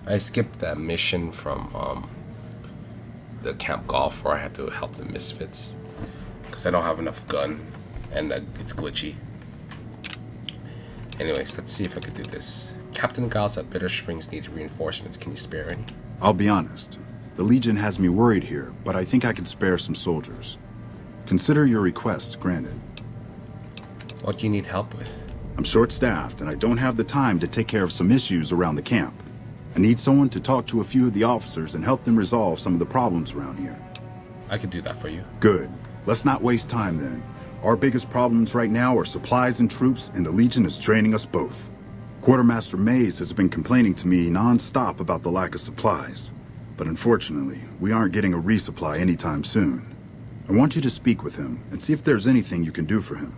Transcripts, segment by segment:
I skipped that mission from the Camp Golf where I had to help the misfits because I don't have enough gun and it's glitchy. Anyways, let's see if I could do this. Captain Giles at Bitter Springs needs reinforcements. Can you spare any? I'll be honest. The Legion has me worried here, but I think I can spare some soldiers. Consider your request granted. What do you need help with? I'm short-staffed, and I don't have the time to take care of some issues around the camp. I need someone to talk to a few of the officers and help them resolve some of the problems around here. I could do that for you. Good. Let's not waste time then. Our biggest problems right now are supplies and troops, and the Legion is training us both. Quartermaster Mays has been complaining to me non-stop about the lack of supplies. But unfortunately, we aren't getting a resupply anytime soon. I want you to speak with him and see if there's anything you can do for him.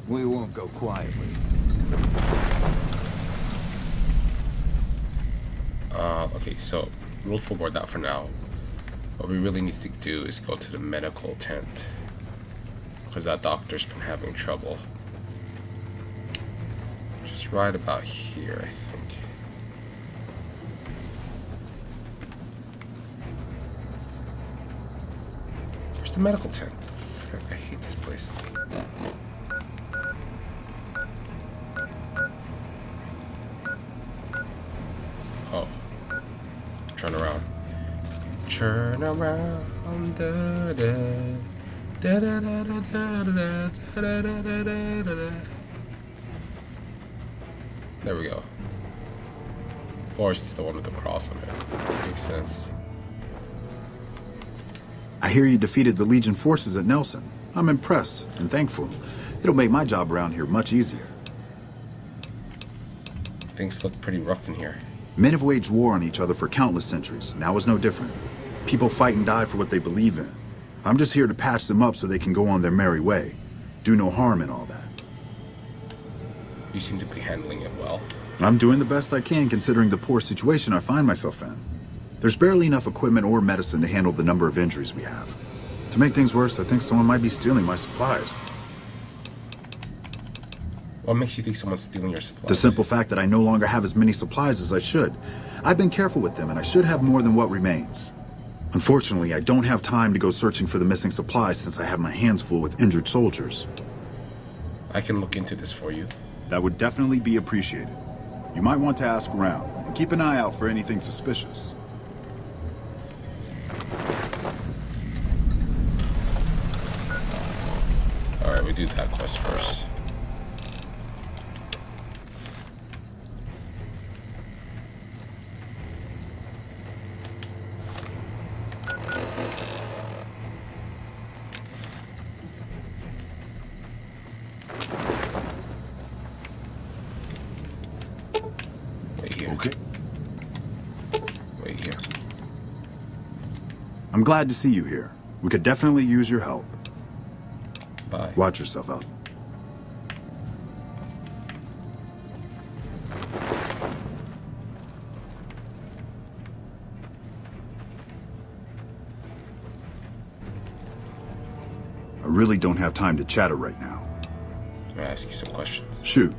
We won't go quietly. Okay, so we'll forward that for now. What we really need to do is go to the medical tent because that doctor's been having trouble. Just right about here, I think. Where's the medical tent? Frick, I hate this place. Oh. Turn around. Turn around. Da, da, da, da, da, da, da, da, da, da, da, da. There we go. Of course, it's the one with the cross on it. Makes sense. I hear you defeated the Legion forces at Nelson. I'm impressed and thankful. It'll make my job around here much easier. Things look pretty rough in here. Men have waged war on each other for countless centuries. Now is no different. People fight and die for what they believe in. I'm just here to patch them up so they can go on their merry way. Do no harm in all that. You seem to be handling it well. I'm doing the best I can considering the poor situation I find myself in. There's barely enough equipment or medicine to handle the number of injuries we have. To make things worse, I think someone might be stealing my supplies. What makes you think someone's stealing your supplies? The simple fact that I no longer have as many supplies as I should. I've been careful with them and I should have more than what remains. Unfortunately, I don't have time to go searching for the missing supplies since I have my hands full with injured soldiers. I can look into this for you. That would definitely be appreciated. You might want to ask around and keep an eye out for anything suspicious. Alright, we do that quest first. Wait here. Okay. Wait here. I'm glad to see you here. We could definitely use your help. Bye. Watch yourself out. I really don't have time to chatter right now. I'm gonna ask you some questions. Shoot.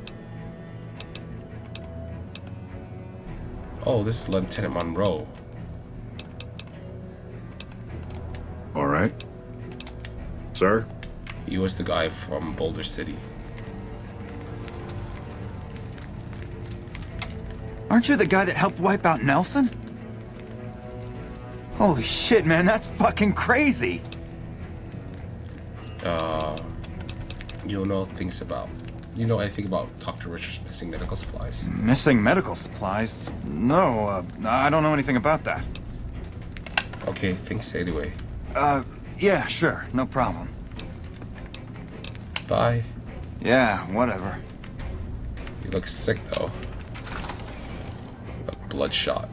Oh, this is Lieutenant Monroe. All right. Sir? He was the guy from Boulder City. Aren't you the guy that helped wipe out Nelson? Holy shit, man, that's fucking crazy! You know things about... You know anything about Dr. Richard's missing medical supplies? Missing medical supplies? No, I don't know anything about that. Okay, thanks anyway. Yeah, sure, no problem. Bye. Yeah, whatever. You look sick, though. You look bloodshot.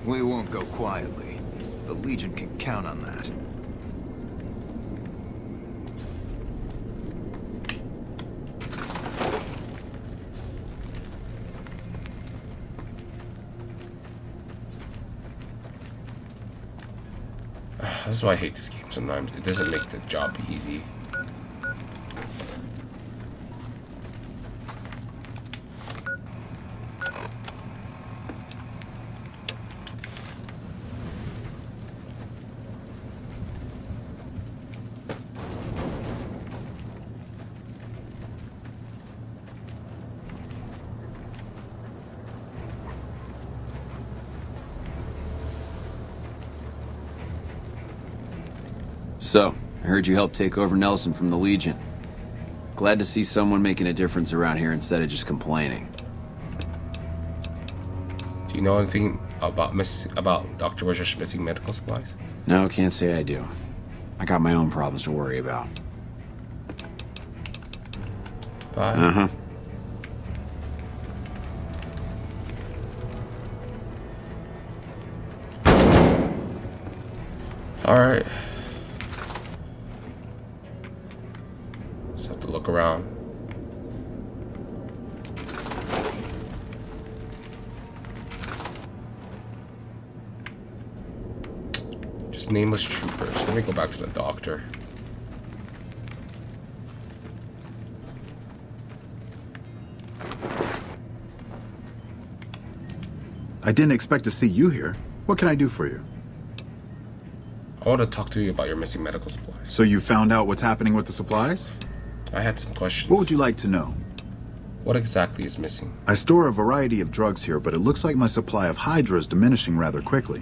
We won't go quietly. The Legion can count on that. That's why I hate this game sometimes. It doesn't make the job easy. So, I heard you helped take over Nelson from the Legion. Glad to see someone making a difference around here instead of just complaining. Do you know anything about Dr. Wizard's missing medical supplies? No, can't say I do. I got my own problems to worry about. Bye. Uh-huh. Alright. Just have to look around. Just nameless troopers. Let me go back to the doctor. I didn't expect to see you here. What can I do for you? I want to talk to you about your missing medical supplies. So you found out what's happening with the supplies? I had some questions. What would you like to know? What exactly is missing? I store a variety of drugs here, but it looks like my supply of Hydra is diminishing rather quickly.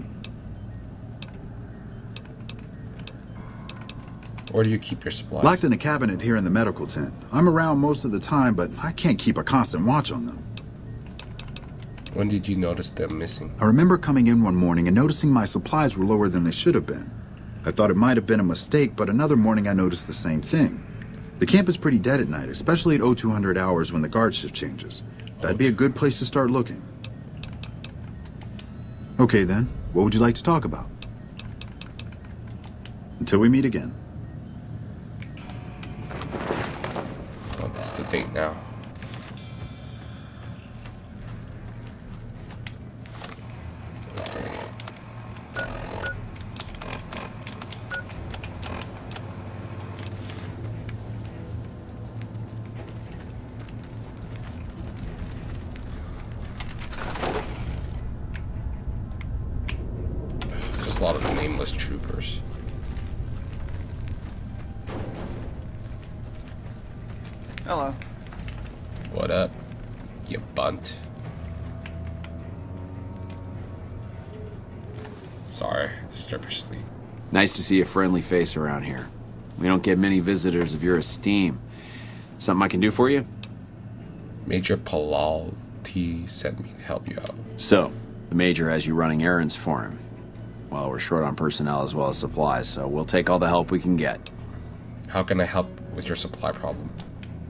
Where do you keep your supplies? Locked in a cabinet here in the medical tent. I'm around most of the time, but I can't keep a constant watch on them. When did you notice them missing? I remember coming in one morning and noticing my supplies were lower than they should have been. I thought it might have been a mistake, but another morning I noticed the same thing. The camp is pretty dead at night, especially at 0200 hours when the guard shift changes. That'd be a good place to start looking. Okay then, what would you like to talk about? Until we meet again. What's the date now? There's a lot of nameless troopers. Hello. What up, you bunt? Sorry, disturb your sleep. Nice to see a friendly face around here. We don't get many visitors of your esteem. Something I can do for you? Major Palalti sent me to help you out. So, the Major has you running errands for him. Well, we're short on personnel as well as supplies, so we'll take all the help we can get. How can I help with your supply problem?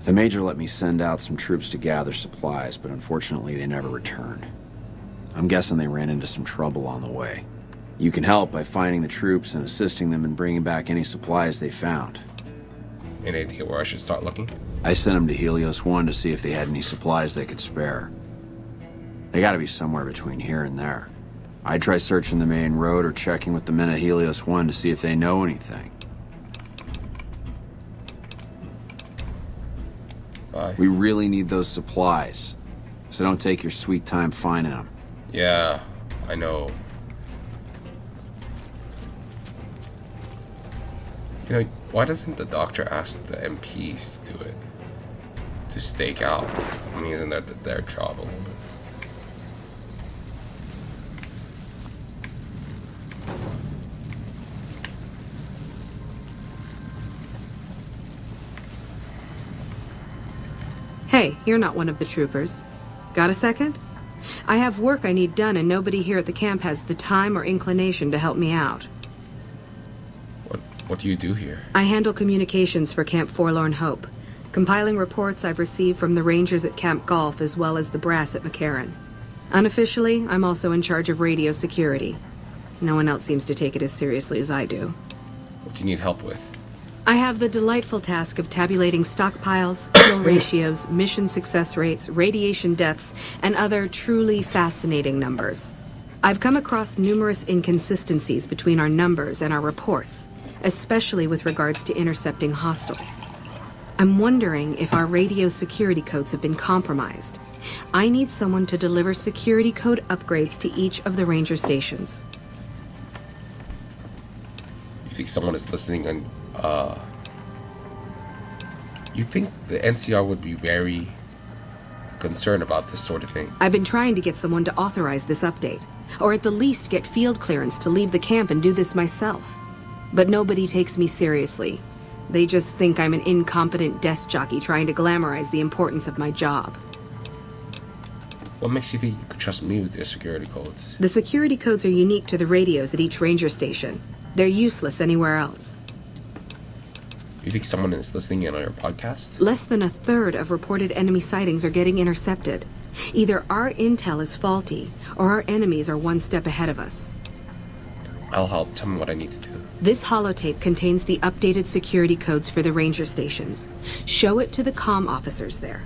The Major let me send out some troops to gather supplies, but unfortunately they never returned. I'm guessing they ran into some trouble on the way. You can help by finding the troops and assisting them in bringing back any supplies they found. Any idea where I should start looking? I sent them to Helios 1 to see if they had any supplies they could spare. They gotta be somewhere between here and there. I'd try searching the main road or checking with the men at Helios 1 to see if they know anything. Bye. We really need those supplies, so don't take your sweet time finding them. Yeah, I know. You know, why doesn't the doctor ask the MPs to do it? To stake out. I mean, isn't that their job a little bit? Hey, you're not one of the troopers. Got a second? I have work I need done and nobody here at the camp has the time or inclination to help me out. What do you do here? I handle communications for Camp Forlorn Hope, compiling reports I've received from the rangers at Camp Golf as well as the brass at McCarran. Unofficially, I'm also in charge of radio security. No one else seems to take it as seriously as I do. What do you need help with? I have the delightful task of tabulating stockpiles, kill ratios, mission success rates, radiation deaths, and other truly fascinating numbers. I've come across numerous inconsistencies between our numbers and our reports, especially with regards to intercepting hostiles. I'm wondering if our radio security codes have been compromised. I need someone to deliver security code upgrades to each of the ranger stations. You think someone is listening and, you think the NCR would be very concerned about this sort of thing? I've been trying to get someone to authorize this update, or at the least get field clearance to leave the camp and do this myself. But nobody takes me seriously. They just think I'm an incompetent desk jockey trying to glamorize the importance of my job. What makes you think you could trust me with your security codes? The security codes are unique to the radios at each ranger station. They're useless anywhere else. You think someone is listening in on your podcast? Less than a third of reported enemy sightings are getting intercepted. Either our intel is faulty, or our enemies are one step ahead of us. I'll help. Tell me what I need to do. This holotape contains the updated security codes for the ranger stations. Show it to the comm officers there.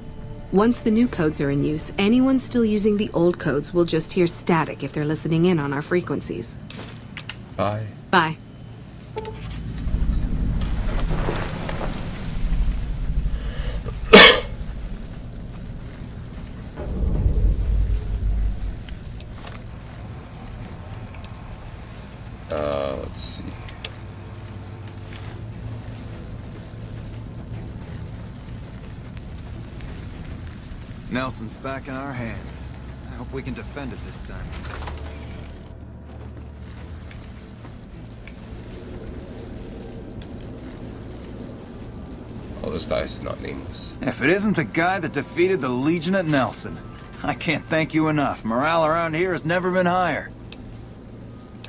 Once the new codes are in use, anyone still using the old codes will just hear static if they're listening in on our frequencies. Bye. Bye. Let's see. Nelson's back in our hands. I hope we can defend it this time. Oh, this dice is not nameless. If it isn't the guy that defeated the Legion at Nelson, I can't thank you enough. Morale around here has never been higher.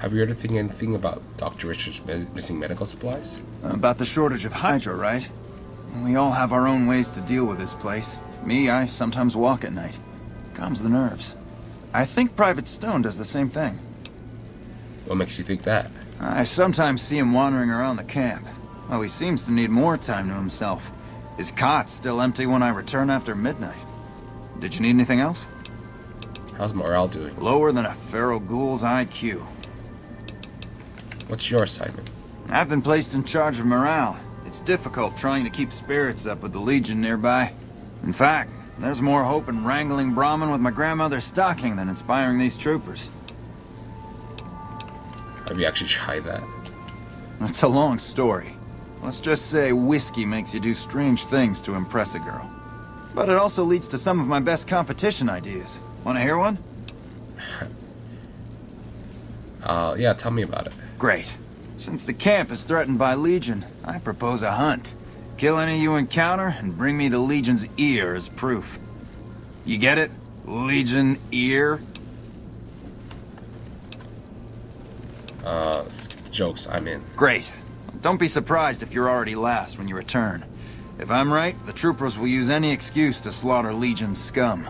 Have you heard anything about Dr. Richard's missing medical supplies? About the shortage of Hydra, right? We all have our own ways to deal with this place. Me, I sometimes walk at night. Calms the nerves. I think Private Stone does the same thing. What makes you think that? I sometimes see him wandering around the camp. Oh, he seems to need more time to himself. His cot's still empty when I return after midnight. Did you need anything else? How's morale doing? Lower than a feral ghoul's IQ. What's your assignment? I've been placed in charge of morale. It's difficult trying to keep spirits up with the Legion nearby. In fact, there's more hope in wrangling Brahmin with my grandmother's stocking than inspiring these troopers. Have you actually tried that? It's a long story. Let's just say whiskey makes you do strange things to impress a girl. But it also leads to some of my best competition ideas. Want to hear one? Yeah, tell me about it. Great. Since the camp is threatened by Legion, I propose a hunt. Kill any you encounter and bring me the Legion's ear as proof. You get it? Legion ear? Skip the jokes. I'm in. Great. Don't be surprised if you're already last when you return. If I'm right, the troopers will use any excuse to slaughter Legion's scum.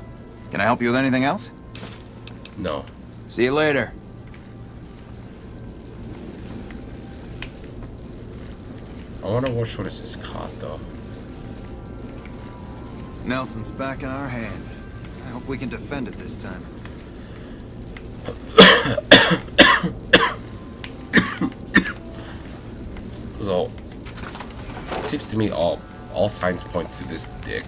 Can I help you with anything else? No. See you later. I wonder which one is his cot, though. Nelson's back in our hands. I hope we can defend it this time. So, it seems to me all signs point to this dick.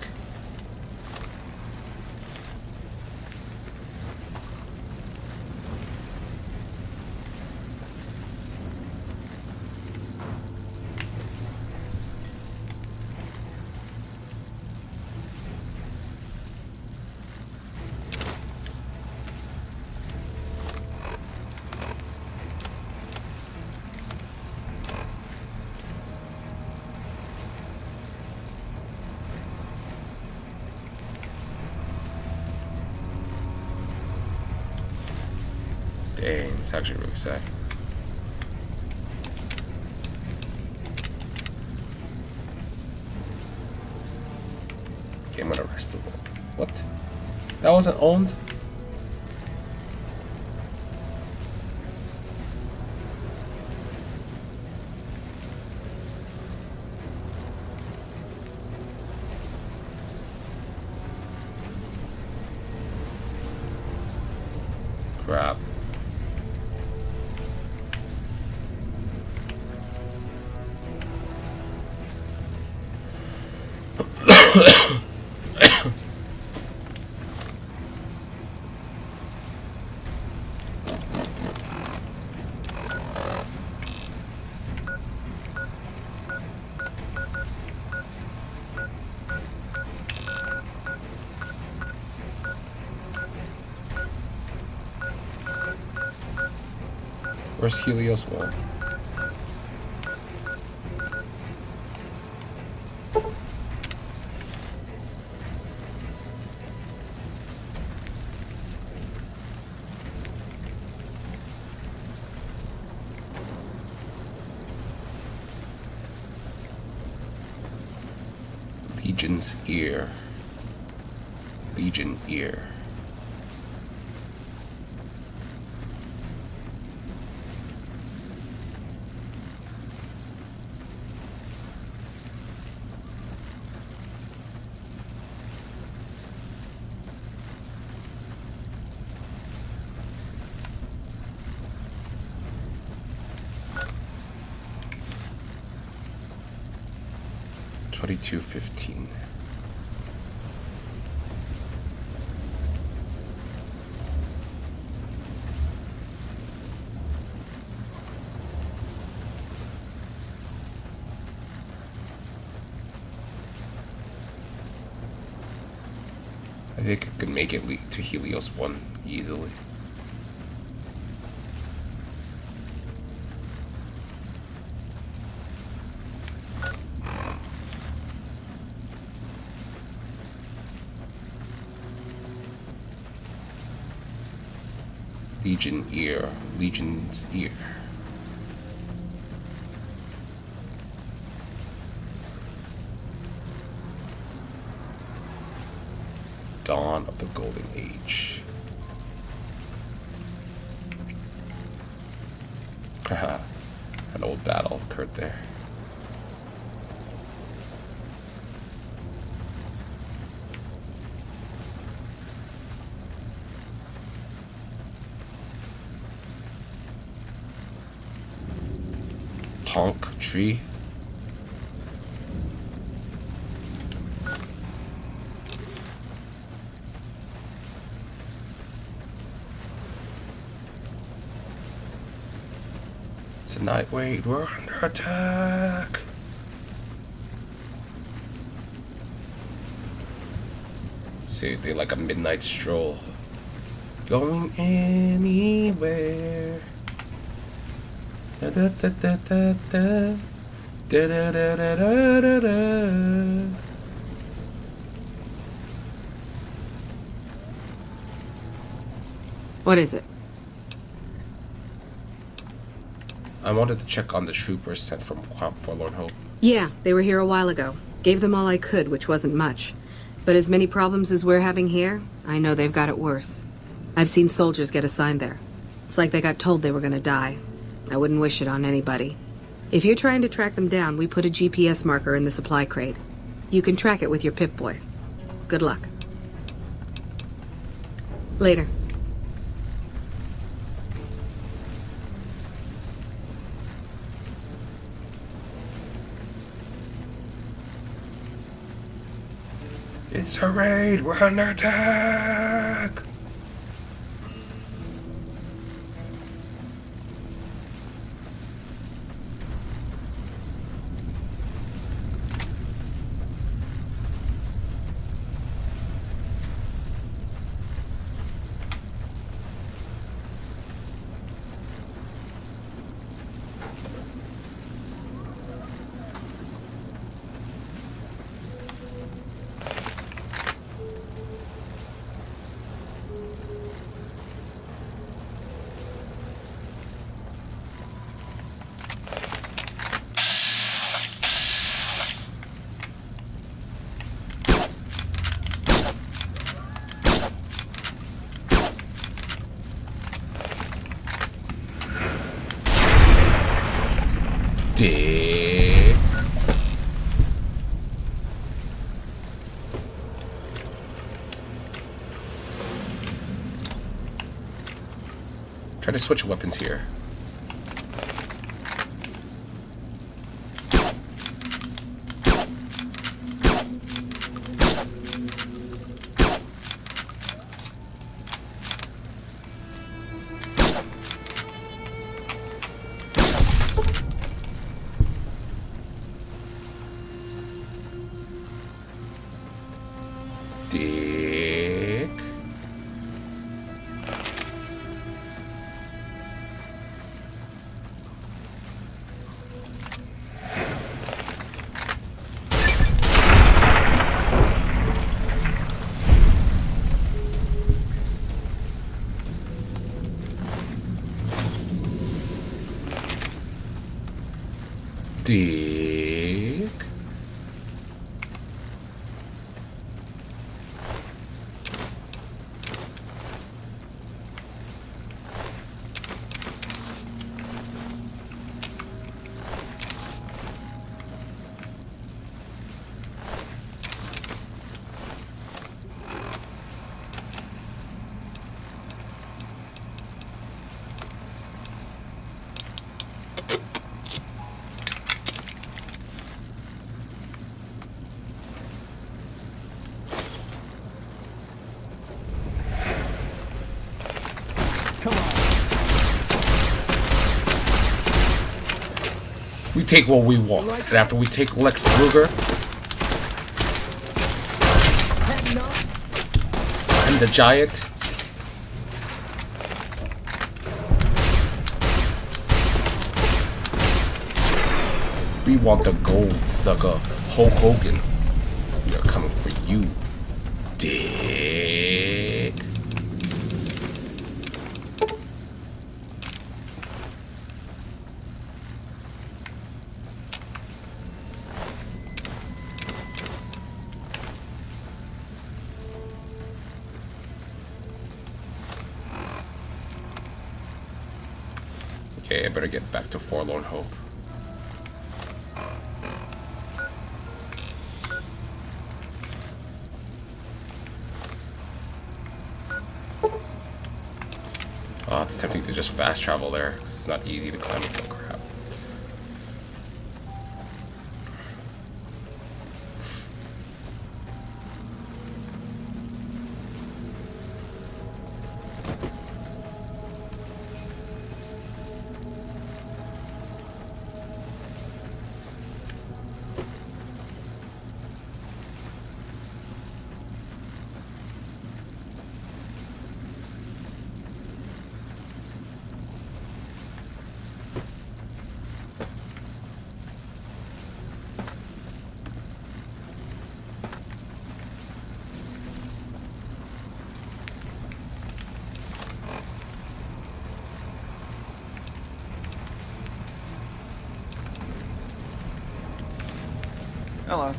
Dang, it's actually really sad. Okay, I'm gonna rest a little. What? That wasn't owned? Crap. Where's Helios Wall? Legion's ear. Legion ear. $22.15. I think I could make it to Helios 1 easily. Legion's ear. Dawn of the Golden Age. Haha, an old battle occurred there. Honk tree. It's a night. Wait, we're under attack. See, they like a midnight stroll. Going anywhere. Da da da da da da da da da da da da. What is it? I wanted to check on the troopers sent from Forlorn Hope. Yeah, they were here a while ago. Gave them all I could, which wasn't much. But as many problems as we're having here, I know they've got it worse. I've seen soldiers get assigned there. It's like they got told they were gonna die. I wouldn't wish it on anybody. If you're trying to track them down, we put a GPS marker in the supply crate. You can track it with your Pip-Boy. Good luck. Later. It's a raid! We're under attack! Dick. Try to switch weapons here. Dick. Dick. We take what we want. And after we take Lex Luger and the Giant, we want the gold, sucker. Hulk Hogan. We are coming for you, dick. Okay, I better get back to Forlorn Hope. Oh, it's tempting to just fast travel there. It's not easy to climb up the crap. Hello.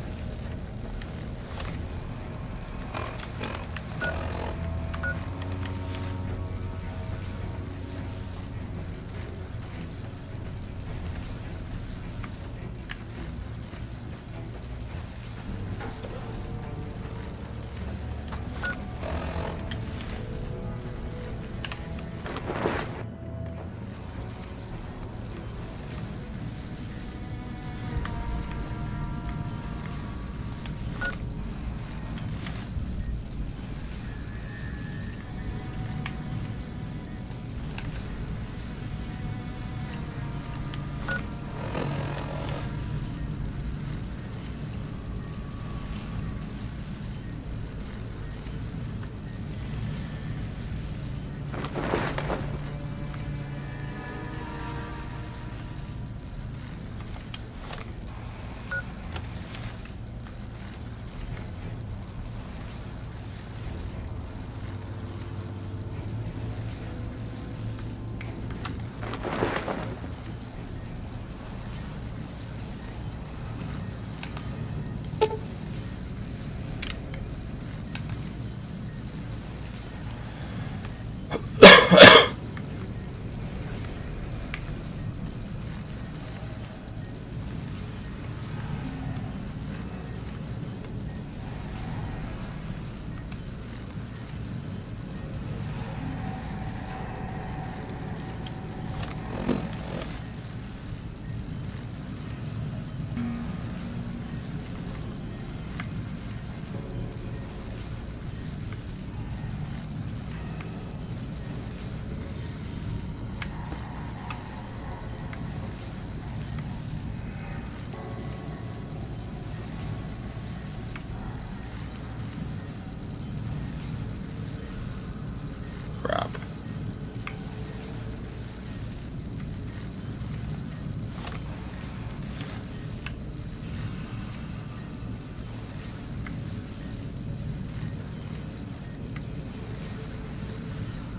Crap.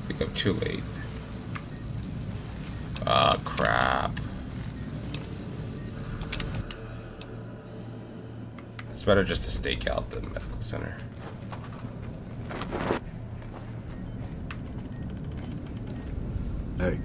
I think I'm too late. Ah, crap. It's better just to stake out the medical center. Hey.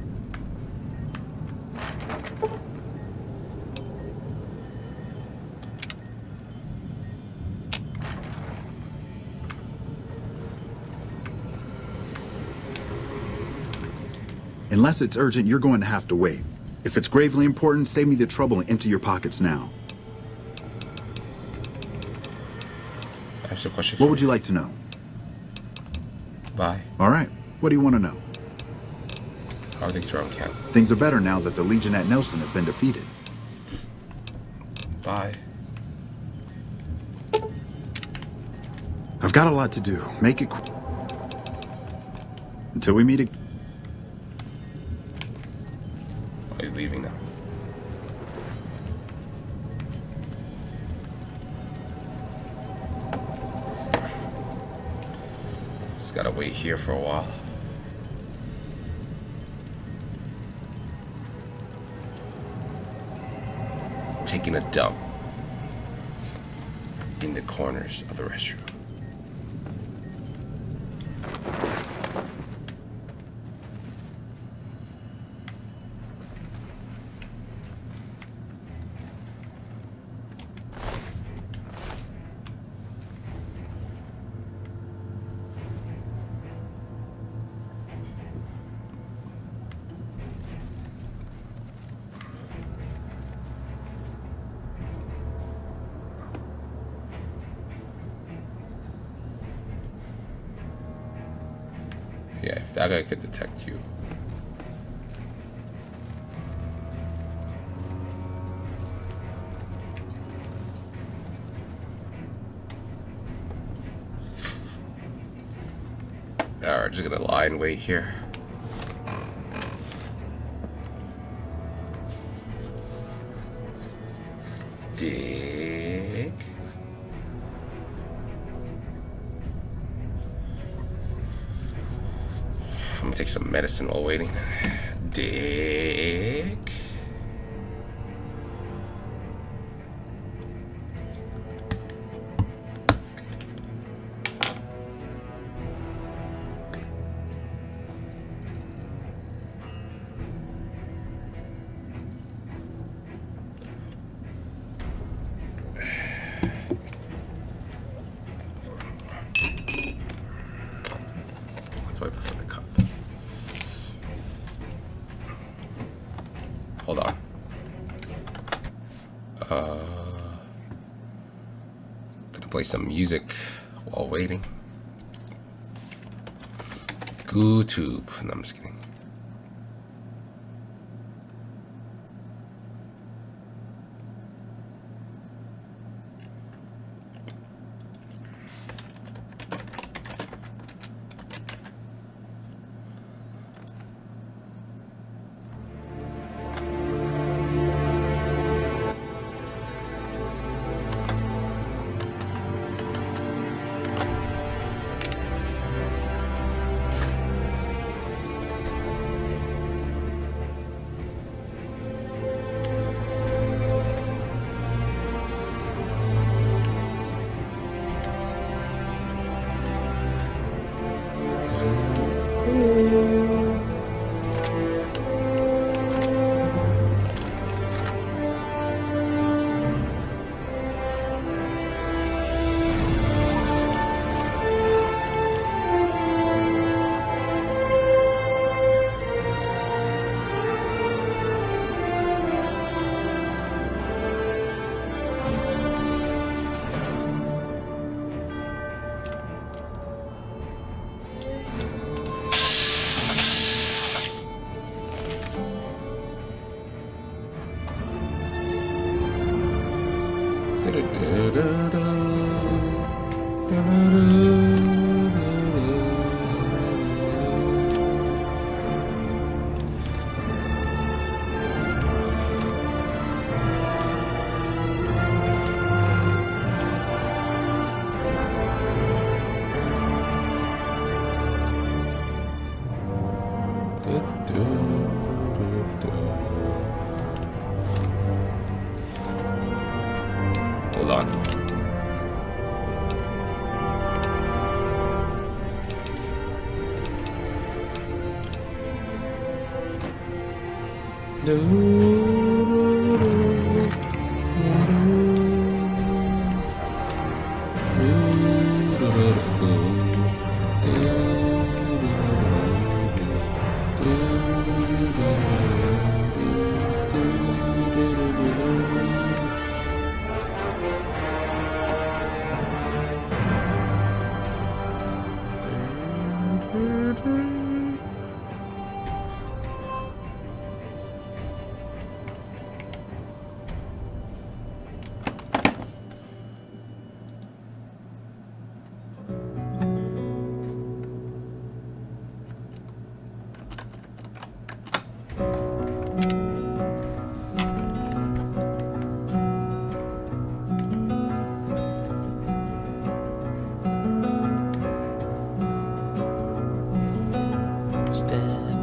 Unless it's urgent, you're going to have to wait. If it's gravely important, save me the trouble and empty your pockets now. I have some questions. What would you like to know? Bye. All right. What do you want to know? How are things around camp? Things are better now that the Legion at Nelson have been defeated. Bye. I've got a lot to do. Make it quick. Until we meet again. Oh, he's leaving now. Just gotta wait here for a while. Taking a dump in the corners of the restroom. Yeah, if that guy could detect you. Alright, just gonna lie and wait here. Dig. I'm gonna take some medicine while waiting. Dig. Let's wait for the cup. Hold on. Gonna play some music while waiting. YouTube. No, I'm just kidding. Hold on.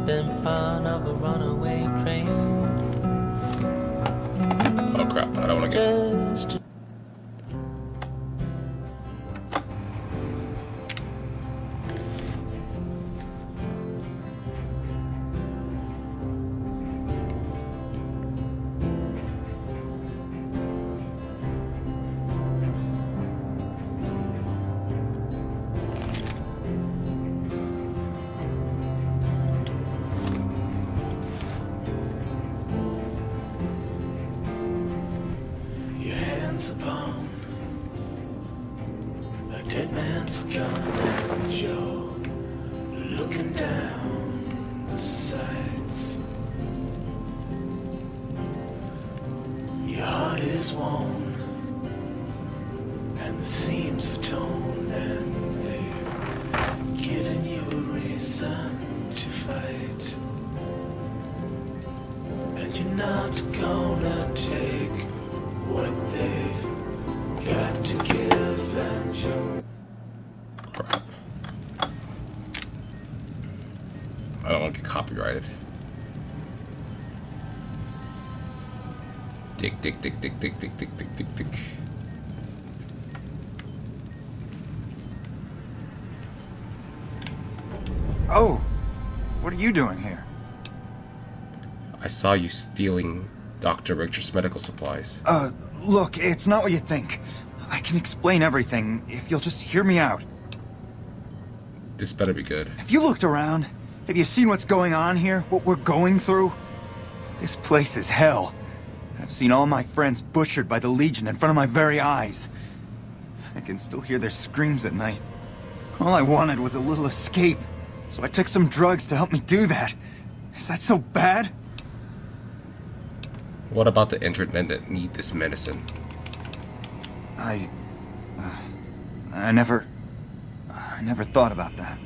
in front of a runaway train. Oh crap, I don't want to get... Just Your hands upon a dead man's gun, and you're looking down the sights. Your heart is worn, and the seams are torn, and they're giving you a reason to fight. And you're not gonna take what they've got to give, and you Crap. I don't want to get copyrighted. Dick, dick, dick, dick, dick, dick, dick, dick, dick, dick. Oh, what are you doing here? I saw you stealing Dr. Richard's medical supplies. Look, it's not what you think. I can explain everything if you'll just hear me out. This better be good. Have you looked around? Have you seen what's going on here? What we're going through? This place is hell. I've seen all my friends butchered by the Legion in front of my very eyes. I can still hear their screams at night. All I wanted was a little escape, so I took some drugs to help me do that. Is that so bad? What about the injured men that need this medicine? I never thought about that.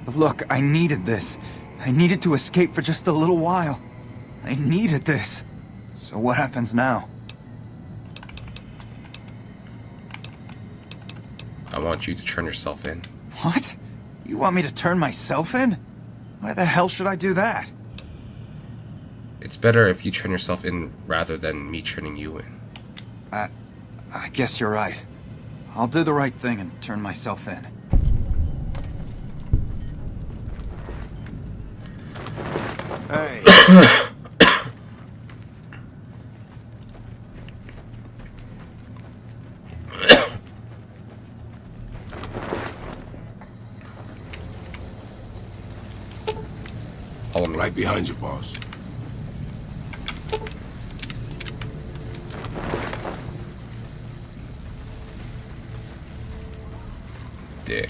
But look, I needed this. I needed to escape for just a little while. I needed this. So what happens now? I want you to turn yourself in. What? You want me to turn myself in? Why the hell should I do that? It's better if you turn yourself in rather than me turning you in. I guess you're right. I'll do the right thing and turn myself in. Hey. Follow me. Right behind you, boss. Dick.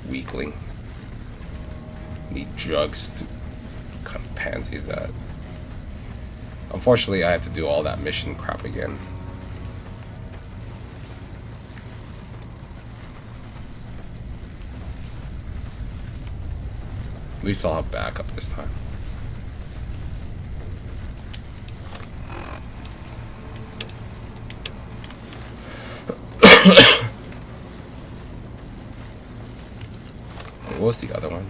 Weakling. Need drugs to... What kind of pansy is that? Unfortunately, I have to do all that mission crap again. At least I'll have backup this time. What was the other one?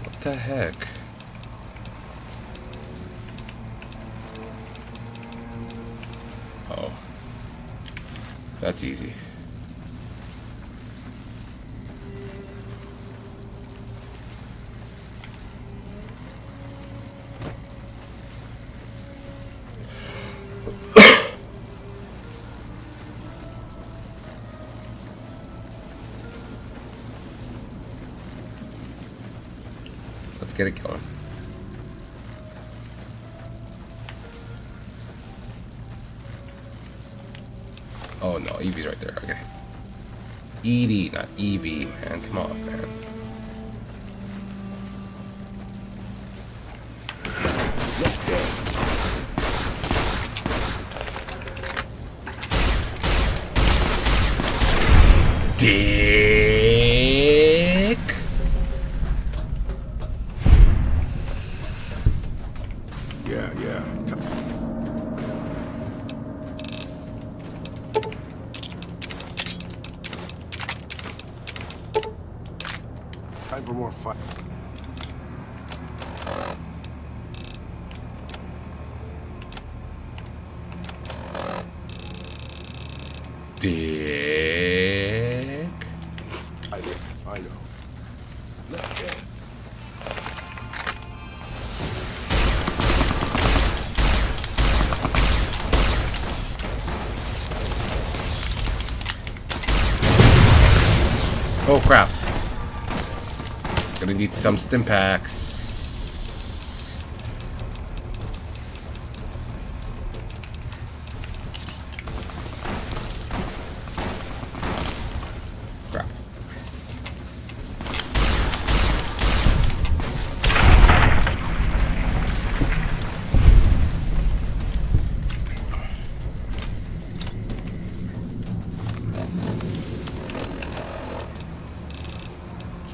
What the heck? Oh. That's easy. Let's get it going. Oh no, Evie's right there. Okay. Edie, not Evie, man. Come on, man. Yeah. Time for more fight. Dick. I know. Let's get it. Oh crap. Gonna need some stim packs. Crap.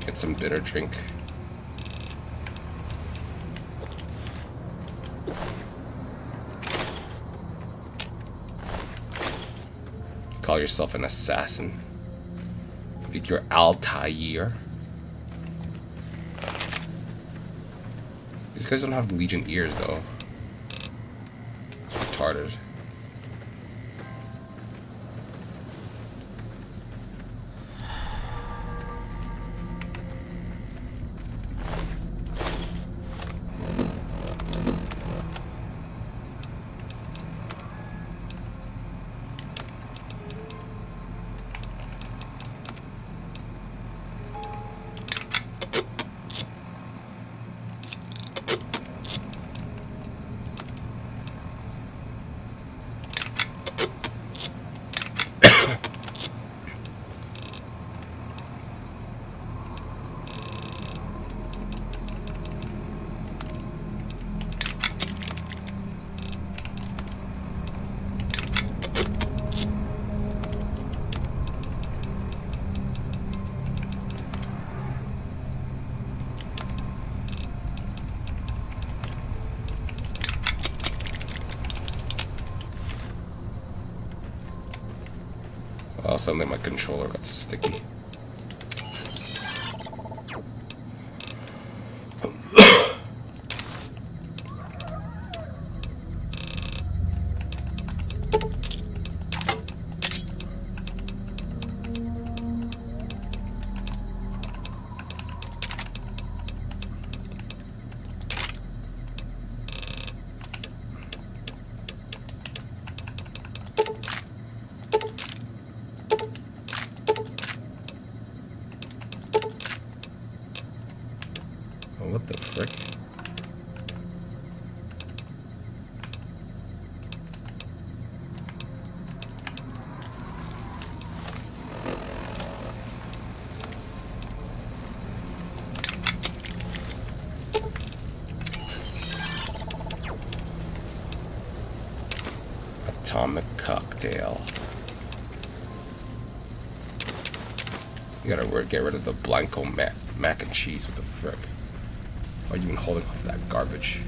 Get some bitter drink. Call yourself an assassin. You think you're Altair? These guys don't have Legion ears though. It's retarded. Oh, suddenly my controller got sticky. Oh, what the frick? Atomic cocktail. You gotta get rid of the Blanco mac and cheese. What the frick? Why are you even holding on to that garbage?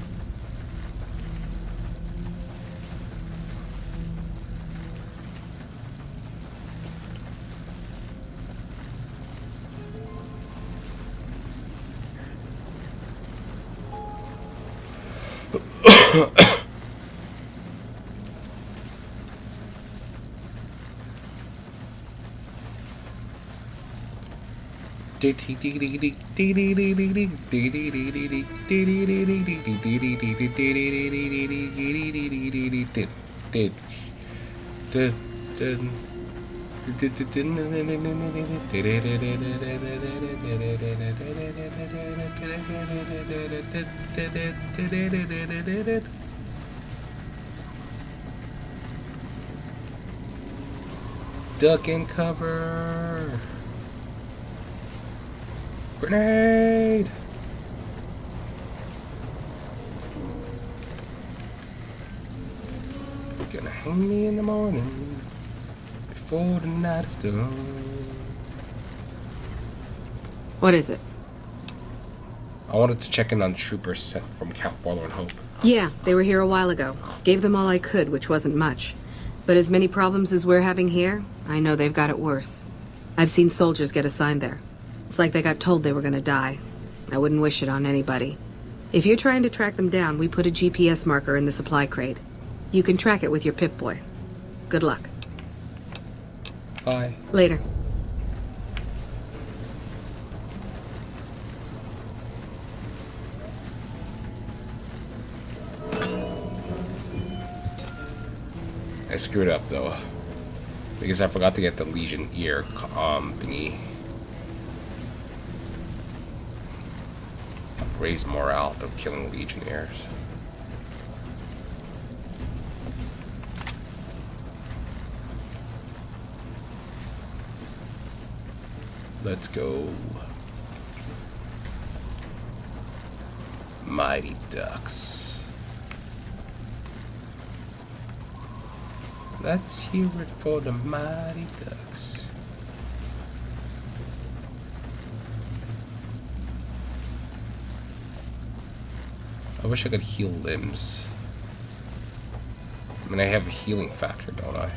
Duck and cover. Grenade. Gonna hang me in the morning before the night is done. What is it? I wanted to check in on troopers sent from Camp Forlorn Hope. Yeah, they were here a while ago. Gave them all I could, which wasn't much. But as many problems as we're having here, I know they've got it worse. I've seen soldiers get assigned there. It's like they got told they were gonna die. I wouldn't wish it on anybody. If you're trying to track them down, we put a GPS marker in the supply crate. You can track it with your Pip-Boy. Good luck. Bye. Later. I screwed up though, because I forgot to get the Legion ear thingy. Raise morale through killing Legionnaires. Let's go. Mighty Ducks. Let's hear it for the Mighty Ducks. I wish I could heal limbs. I mean, I have a healing factor, don't I?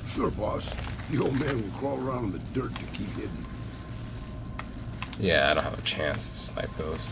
Sure, boss. The old man will crawl around in the dirt to keep hidden. Yeah, I don't have a chance to snipe those.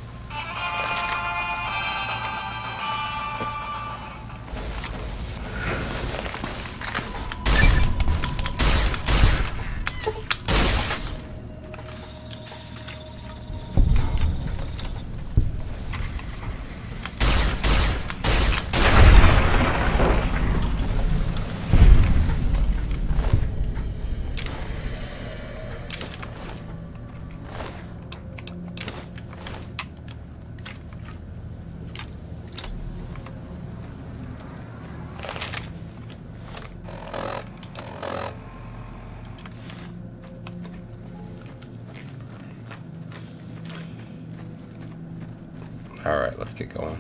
Alright, let's get going.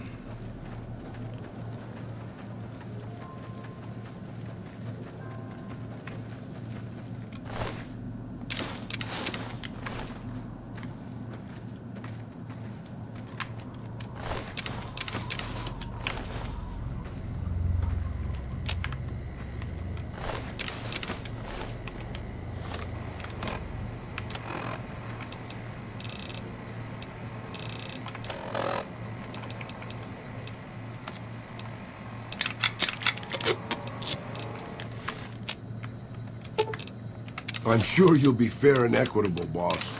I'm sure you'll be fair and equitable, boss.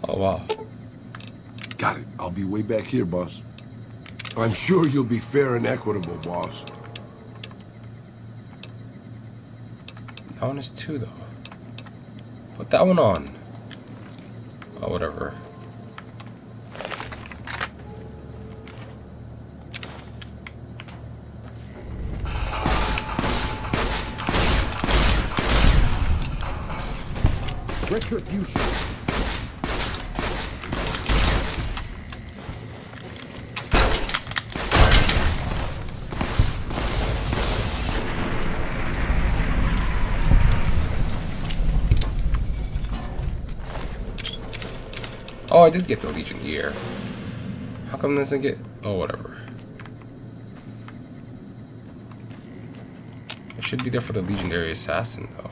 Oh, wow. Got it. I'll be way back here, boss. I'm sure you'll be fair and equitable, boss. That one is 2, though. Put that one on. Oh, whatever. Retribution. Oh, I did get the Legion ear. How come this didn't get... Oh, whatever. It should be there for the Legendary Assassin, though.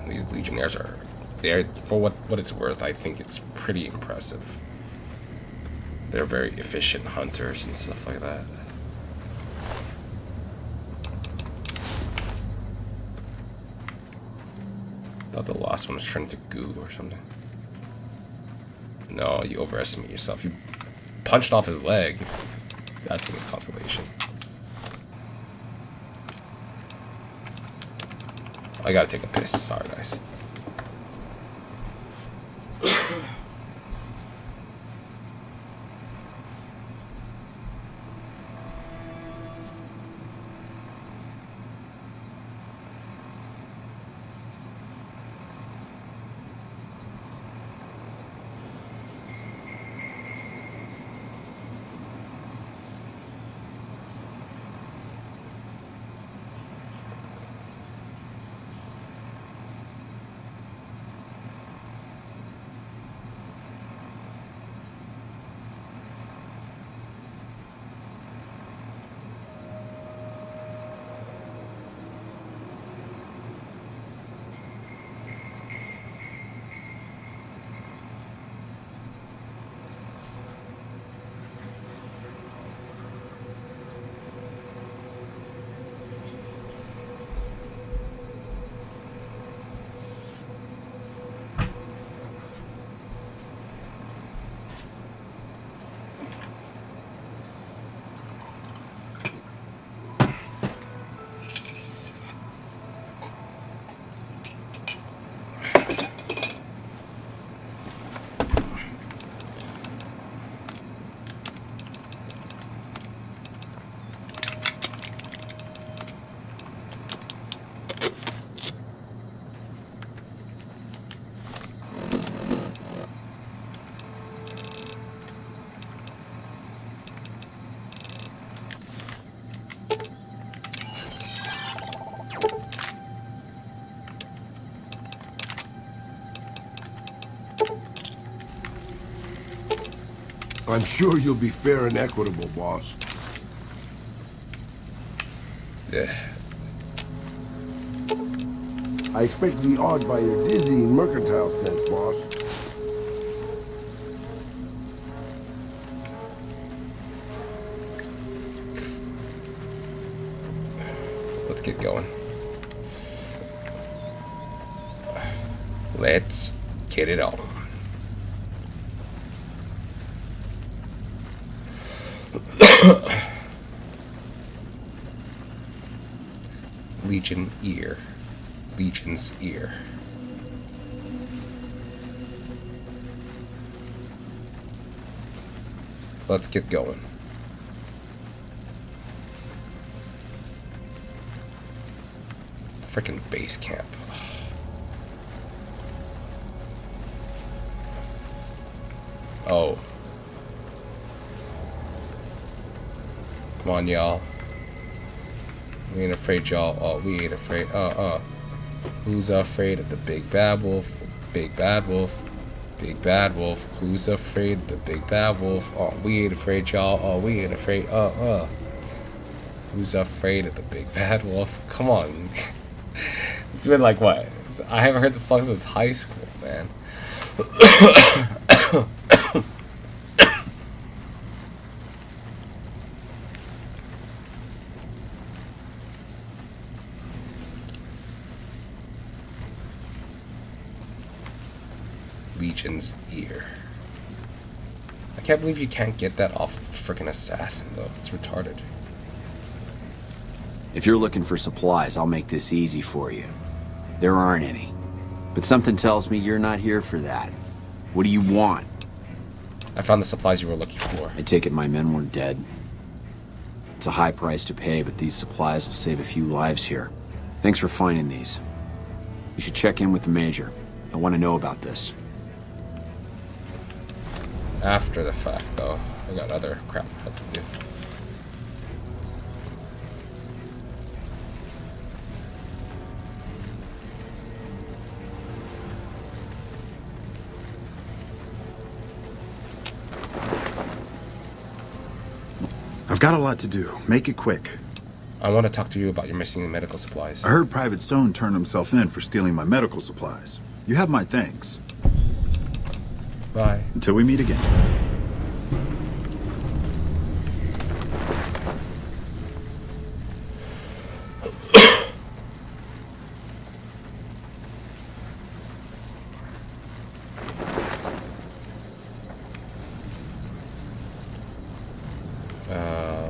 These Legionnaires are, they're, for what it's worth, I think it's pretty impressive. They're very efficient hunters and stuff like that. Thought the last one was turned to goo or something. No, you overestimate yourself. You punched off his leg. That's a consolation. I gotta take a piss. Sorry, guys. I'm sure you'll be fair and equitable, boss. Yeah. I expect to be awed by your dizzying mercantile sense, boss. Let's get going. Let's get it on. Legion ear. Legion's ear. Let's get going. Frickin' base camp. Oh. Come on, y'all. We ain't afraid, y'all. Oh, we ain't afraid. Who's afraid of the big bad wolf? Big bad wolf. Big bad wolf. Who's afraid of the big bad wolf? Oh, we ain't afraid, y'all. Oh, we ain't afraid. Who's afraid of the big bad wolf? Come on. It's been like what? I haven't heard this song since high school, man. Legion's ear. I can't believe you can't get that off of a freaking assassin, though. It's retarded. If you're looking for supplies, I'll make this easy for you. There aren't any. But something tells me you're not here for that. What do you want? I found the supplies you were looking for. I take it my men weren't dead. It's a high price to pay, but these supplies will save a few lives here. Thanks for finding these. You should check in with the Major. I want to know about this. After the fact, though. I got other crap I have to do. I've got a lot to do. Make it quick. I want to talk to you about your missing medical supplies. I heard Private Stone turned himself in for stealing my medical supplies. You have my thanks. Bye. Until we meet again.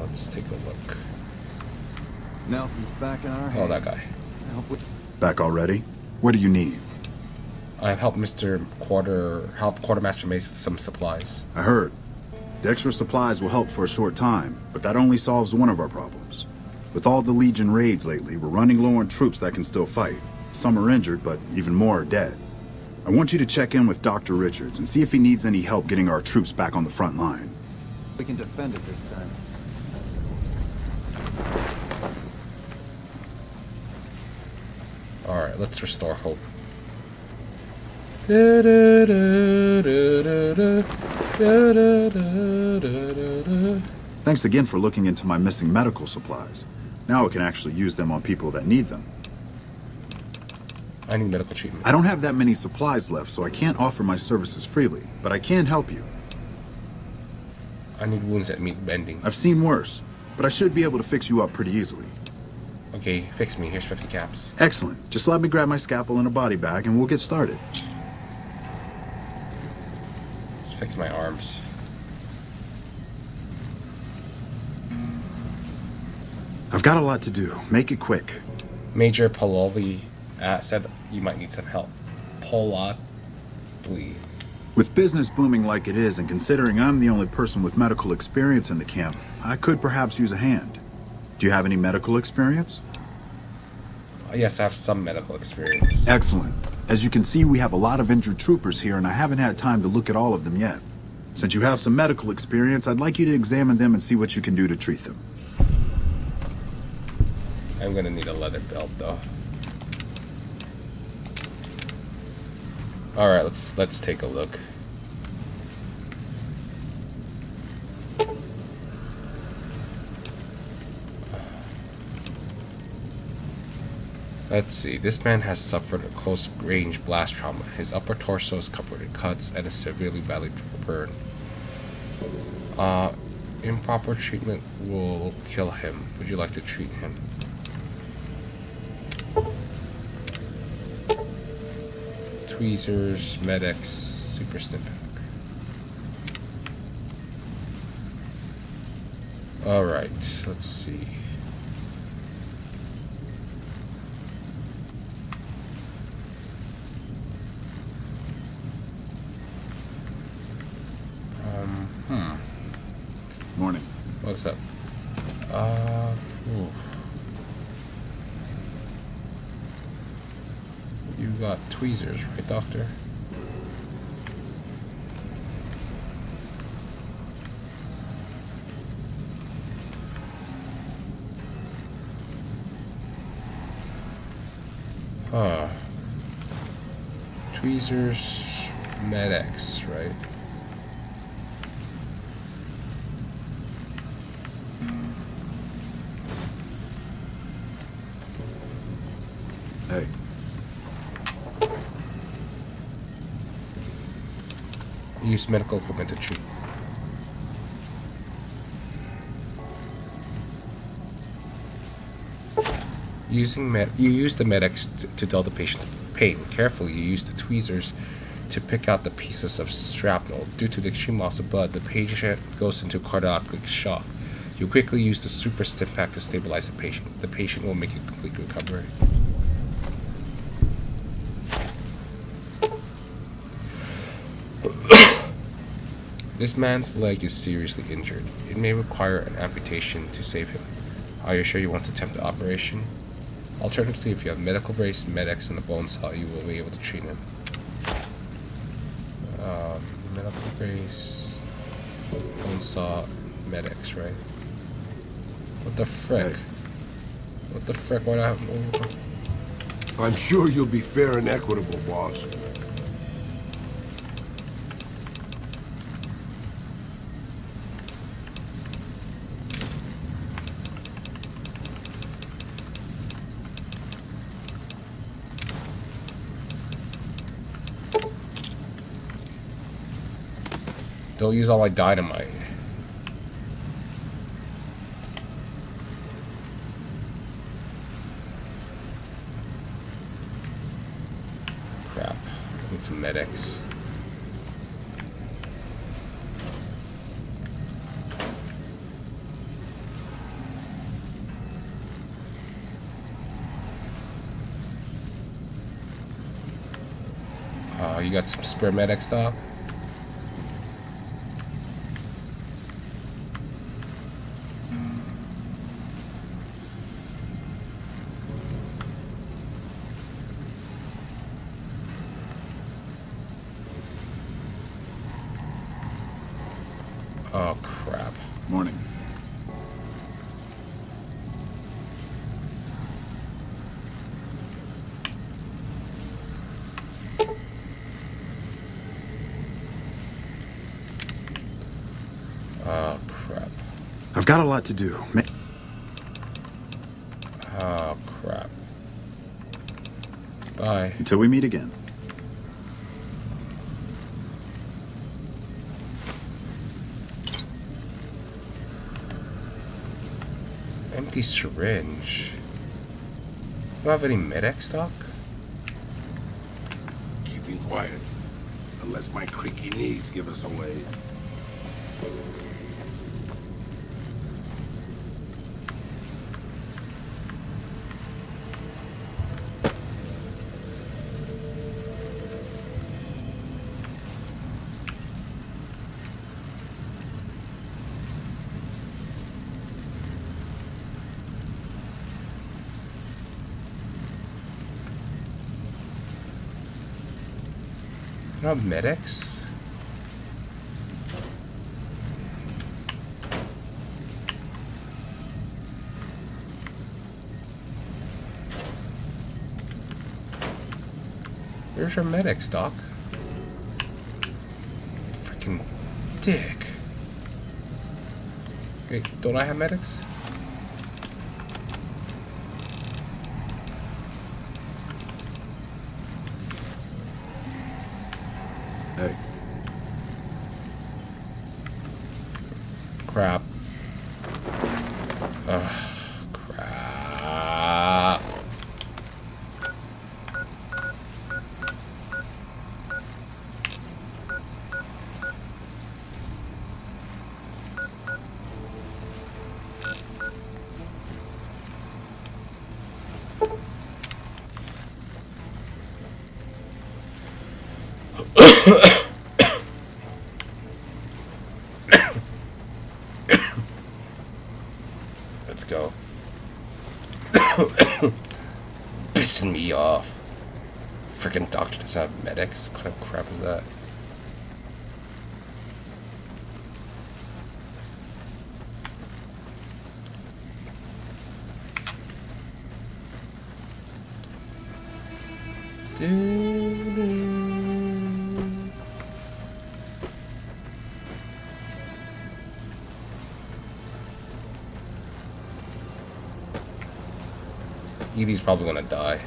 Let's take a look. Nelson's back in our hands. Oh, that guy. I hope we... Back already? What do you need? I've helped Quartermaster Mace with some supplies. I heard. The extra supplies will help for a short time, but that only solves one of our problems. With all the Legion raids lately, we're running low on troops that can still fight. Some are injured, but even more are dead. I want you to check in with Dr. Richards and see if he needs any help getting our troops back on the front line. We can defend it this time. Alright, let's restore hope. Thanks again for looking into my missing medical supplies. Now I can actually use them on people that need them. I need medical treatment. I don't have that many supplies left, so I can't offer my services freely, but I can help you. I need wounds that need bending. I've seen worse, but I should be able to fix you up pretty easily. Okay, fix me. Here's 50 caps. Excellent. Just let me grab my scalpel and a body bag and we'll get started. Just fix my arms. I've got a lot to do. Make it quick. Major Pololi said you might need some help. Polotli. With business booming like it is, and considering I'm the only person with medical experience in the camp, I could perhaps use a hand. Do you have any medical experience? Yes, I have some medical experience. Excellent. As you can see, we have a lot of injured troopers here, and I haven't had time to look at all of them yet. Since you have some medical experience, I'd like you to examine them and see what you can do to treat them. I'm gonna need a leather belt, though. All right, let's take a look. Let's see. This man has suffered a close-range blast trauma. His upper torso is covered in cuts and is severely badly burned. Improper treatment will kill him. Would you like to treat him? Tweezers, Med-X, Super Stim Pack. Alright, let's see. Morning. What's up? Ooh. You got tweezers, right, Doctor? Huh. Tweezers, Med-X, right? Hey. Use medical equipment to treat. You use the Med-X to dull the patient's pain. Carefully, you use the tweezers to pick out the pieces of shrapnel. Due to the extreme loss of blood, the patient goes into cardiac shock. You quickly use the Super Stim Pack to stabilize the patient. The patient will make a complete recovery. This man's leg is seriously injured. It may require an amputation to save him. Are you sure you want to attempt the operation? Alternatively, if you have medical brace, Med-X, and a bone saw, you will be able to treat him. Medical brace, bone saw, Med-X, right? What the frick? Hey. What the frick? What happened? I'm sure you'll be fair and equitable, boss. Don't use all my dynamite. Crap. I need some Med-X. Oh, you got some spare medic stock? Oh, crap. Morning. Oh, crap. I've got a lot to do. Oh, crap. Bye. Until we meet again. Empty syringe. Do I have any medic stock? Keeping quiet. Unless my creaky knees give us away. I don't have medics? Where's your medics, Doc? Freaking dick. Wait, don't I have medics? Hey. Crap. Ugh, crap. Let's go. Pissing me off. Freaking doctor doesn't have medics. What kind of crap is that? Evie's probably gonna die.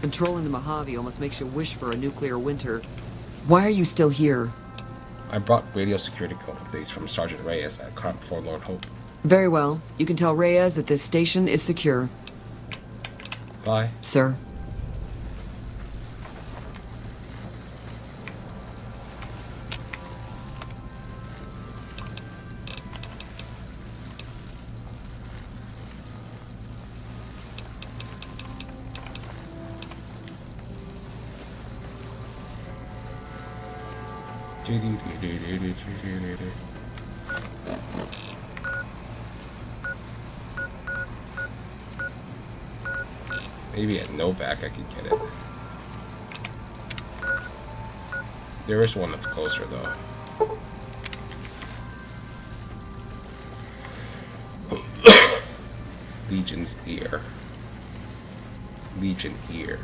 Controlling the Mojave almost makes you wish for a nuclear winter. Why are you still here? I brought radio security code updates from Sergeant Reyes at Camp Forlorn Hope. Very well. You can tell Reyes that this station is secure. Bye. Sir. Maybe at Novak I could get it. There is one that's closer though. Legion's ear. Legion ear.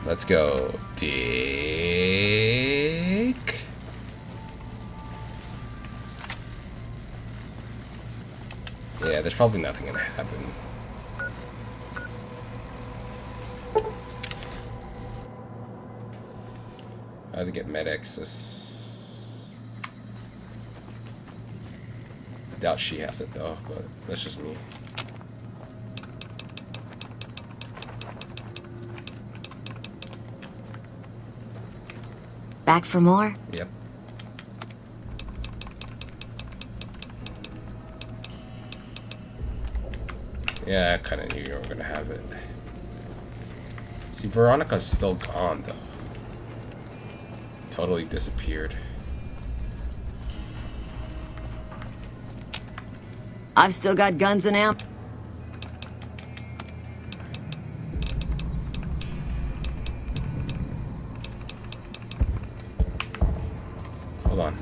Let's go, Dick. Yeah, there's probably nothing gonna happen. I have to get medics. I doubt she has it though, but that's just me. Back for more? Yep. Yeah, I kind of knew you were gonna have it. See, Veronica's still gone, though. Totally disappeared. I've still got guns and ammo. Hold on.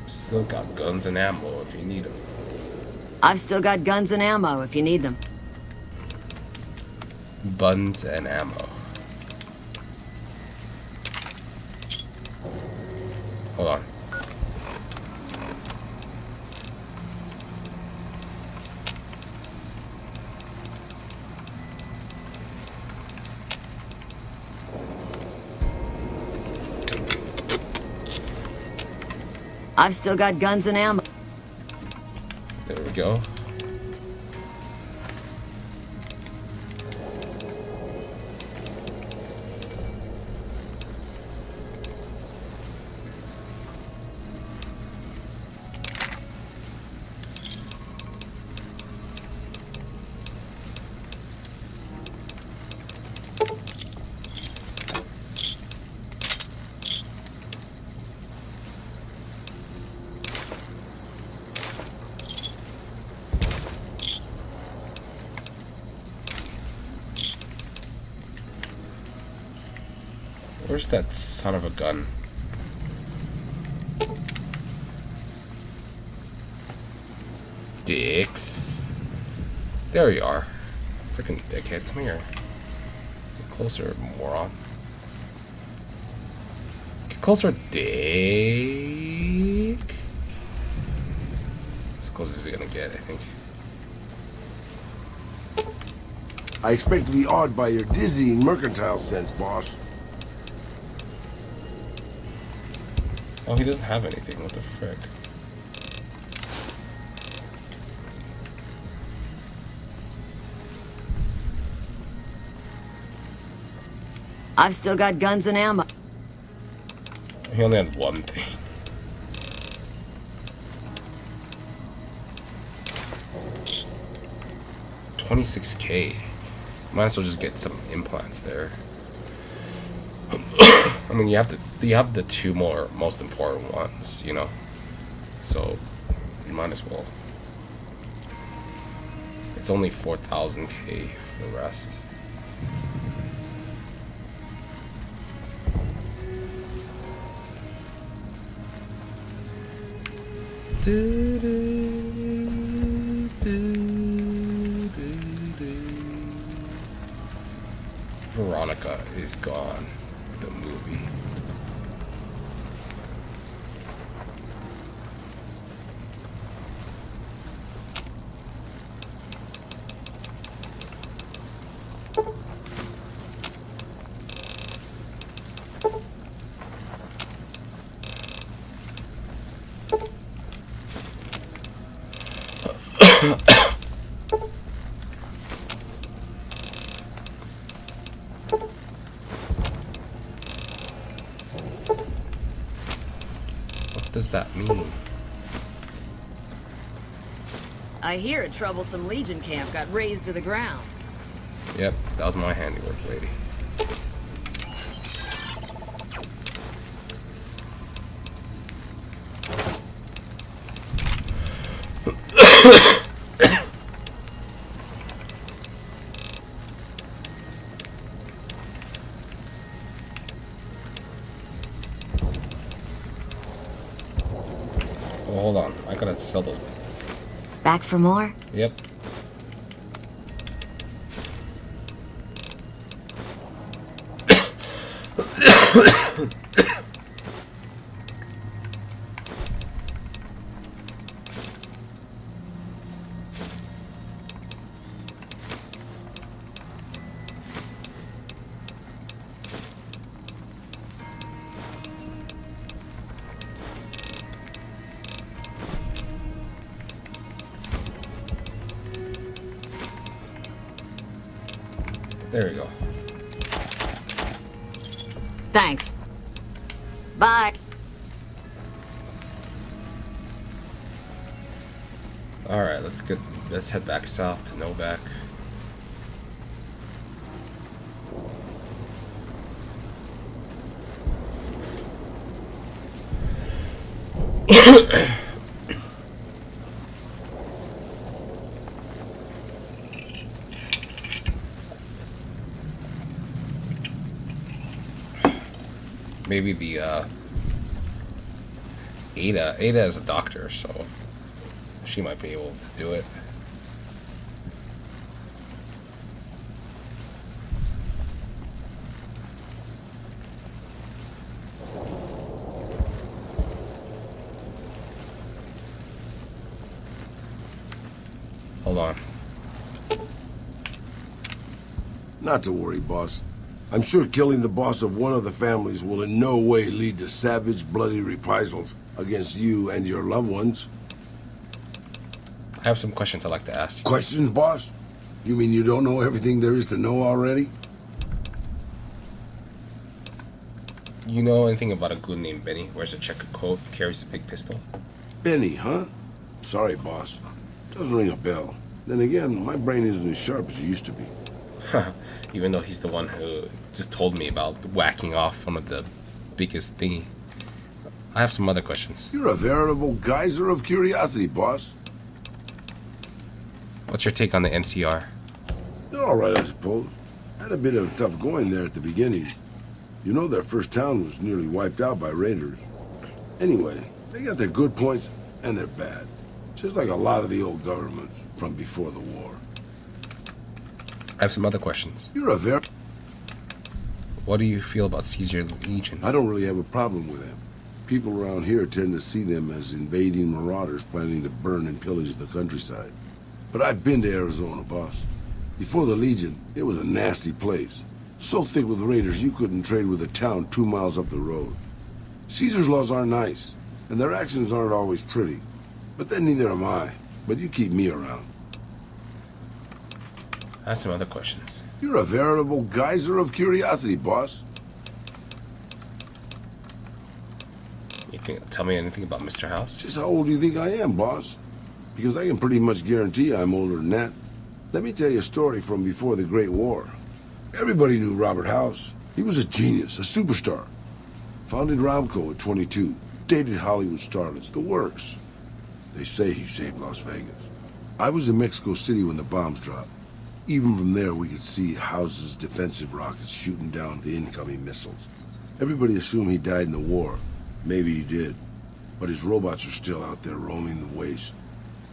Still got guns and ammo if you need them. I've still got guns and ammo if you need them. Buns and ammo. Hold on. I've still got guns and ammo. There we go. Where's that son of a gun? Dicks. There you are. Freaking dickhead. Come here. Get closer, moron. Get closer, dick. As close as he's gonna get, I think. I expect to be awed by your dizzying mercantile sense, boss. Oh, he doesn't have anything. What the frick? I've still got guns and ammo. He only had one thing. $26K. Might as well just get some implants there. I mean, you have the two most important ones, you know. So you might as well. It's only 4,000K for the rest. Veronica is gone. The movie. What does that mean? I hear a troublesome Legion camp got razed to the ground. Yep, that was my handiwork, lady. Well, hold on. I gotta sell those. Back for more? Yep. There we go. Thanks. Bye. Alright, let's head back south to Novak. Maybe the Ada is a doctor, so she might be able to do it. Hold on. Not to worry, boss. I'm sure killing the boss of one of the families will in no way lead to savage, bloody reprisals against you and your loved ones. I have some questions I'd like to ask you. Questions, boss? You mean you don't know everything there is to know already? You know anything about a goon named Benny? Wears a checkered coat, carries a big pistol? Benny, huh? Sorry, boss. Doesn't ring a bell. Then again, my brain isn't as sharp as it used to be. Even though he's the one who just told me about whacking off one of the biggest thingy. I have some other questions. You're a veritable geyser of curiosity, boss. What's your take on the NCR? They're all right, I suppose. Had a bit of tough going there at the beginning. You know their first town was nearly wiped out by raiders. Anyway, they got their good points and their bad. Just like a lot of the old governments from before the war. I have some other questions. You're a very... What do you feel about Caesar Legion? I don't really have a problem with them. People around here tend to see them as invading marauders planning to burn and pillage the countryside. But I've been to Arizona, boss. Before the Legion, it was a nasty place. So thick with raiders you couldn't trade with a town 2 miles up the road. Caesar's laws aren't nice, and their actions aren't always pretty. But then neither am I. But you keep me around. I have some other questions. You're a veritable geyser of curiosity, boss. You think? Tell me anything about Mr. House? Just how old do you think I am, boss? Because I can pretty much guarantee I'm older than that. Let me tell you a story from before the Great War. Everybody knew Robert House. He was a genius, a superstar. Founded Romco at 22. Dated Hollywood starlets, the works. They say he saved Las Vegas. I was in Mexico City when the bombs dropped. Even from there, we could see House's defensive rockets shooting down the incoming missiles. Everybody assumed he died in the war. Maybe he did. But his robots are still out there roaming the waste.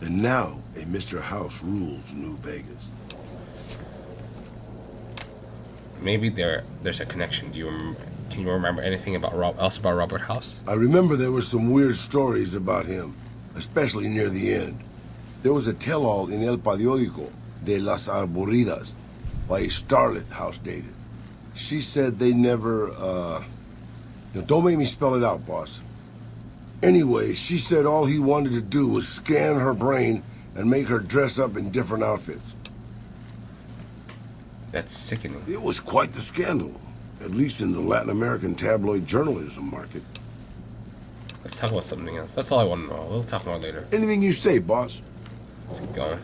And now, a Mr. House rules New Vegas. Maybe there's a connection. Can you remember anything about else about Robert House? I remember there were some weird stories about him, especially near the end. There was a tell-all in El Periódico de las Arboridas by a starlet House dated. She said they never, don't make me spell it out, boss. Anyway, she said all he wanted to do was scan her brain and make her dress up in different outfits. That's sickening. It was quite the scandal, at least in the Latin American tabloid journalism market. Let's talk about something else. That's all I want to know. We'll talk more later. Anything you say, boss. Let's keep going.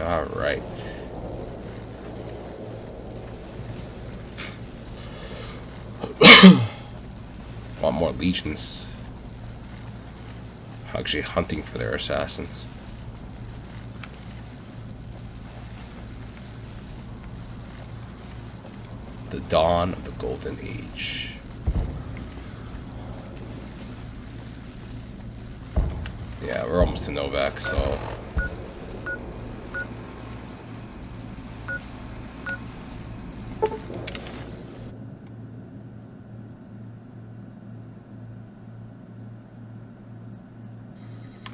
All right. Want more legions actually hunting for their assassins. The dawn of the Golden Age. Yeah, we're almost to Novak, so...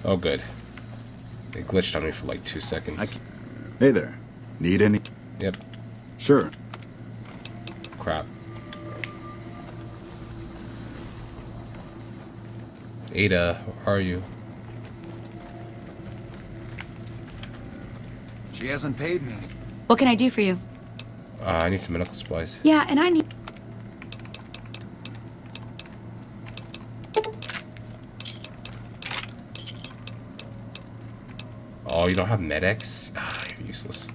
Oh, good. It glitched on me for like 2 seconds. Hey there. Need any? Yep. Sure. Crap. Ada, where are you? She hasn't paid me. What can I do for you? I need some medical supplies. Yeah, and I need... Oh, you don't have medics? Ah, you're useless.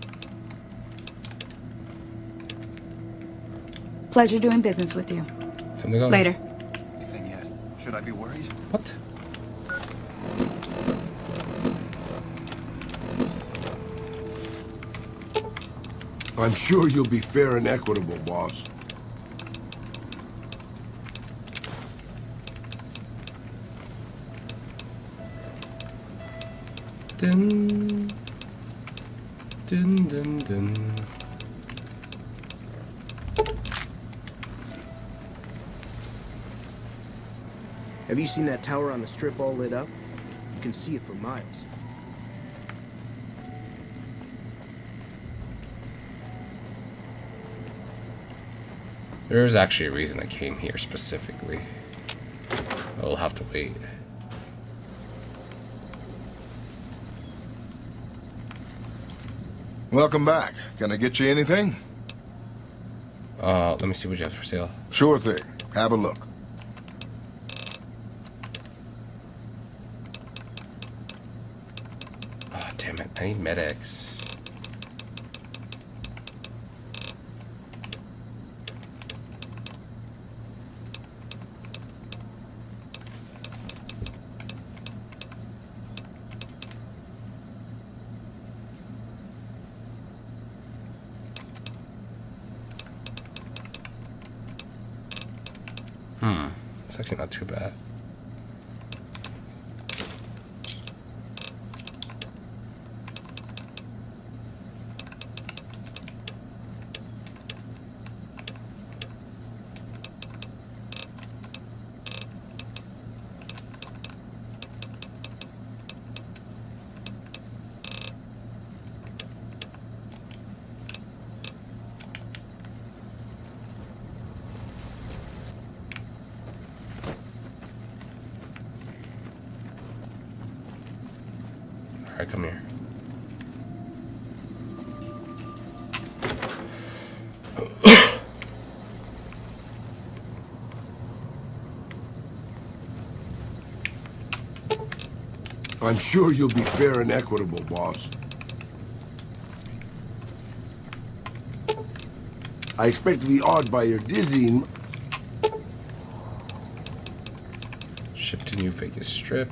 Pleasure doing business with you. Time to go. Later. Anything yet? Should I be worried? What? I'm sure you'll be fair and equitable, boss. Dun, dun, dun, dun. Have you seen that tower on the strip all lit up? You can see it for miles. There's actually a reason I came here specifically. I'll have to wait. Welcome back. Can I get you anything? Let me see what you have for sale. Sure thing. Have a look. Oh, damn it. I need medics. It's actually not too bad. Alright, come here. I'm sure you'll be fair and equitable, boss. I expect to be awed by your dizzying... Ship to New Vegas Strip.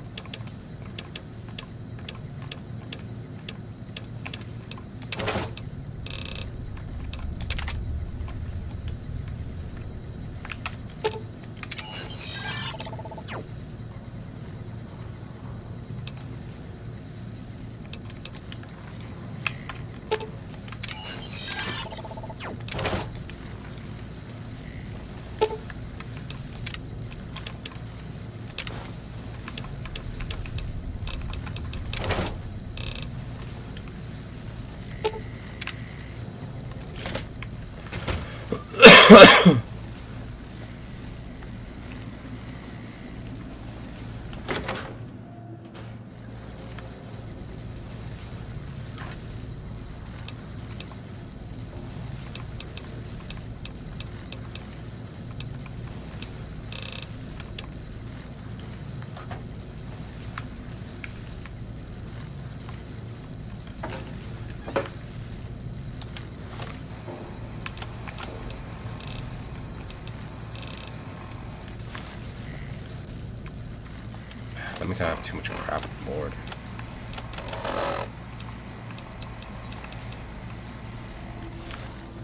That means I have too much crap on board.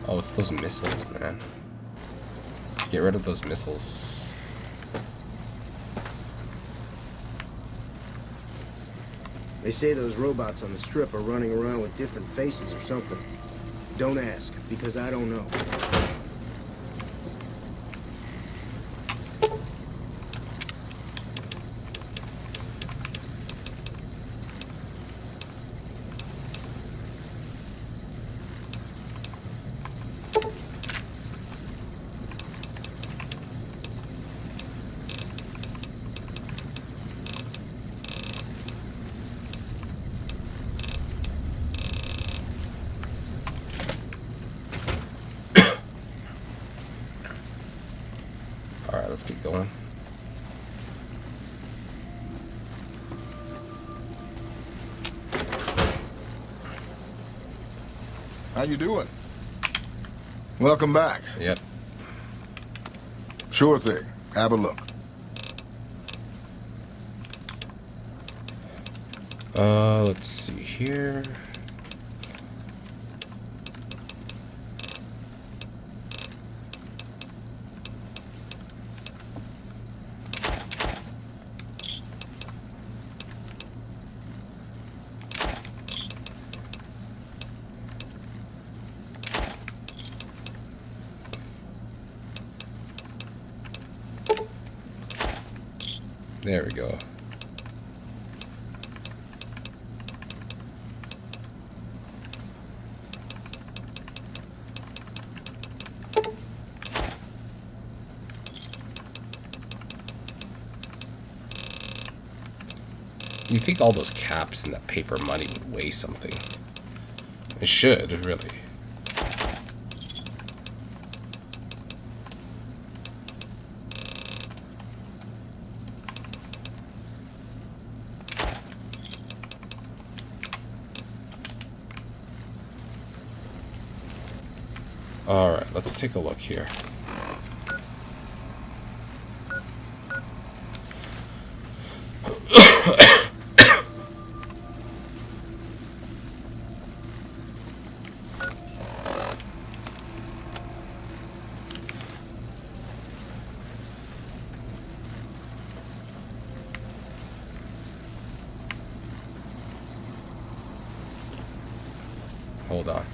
Oh, it's those missiles, man. Get rid of those missiles. They say those robots on the strip are running around with different faces or something. Don't ask, because I don't know. going. How you doing? Welcome back. Yep. Sure thing. Have a look. Let's see here. There we go. You think all those caps and that paper money would weigh something? It should, really. Alright, let's take a look here. Hold on.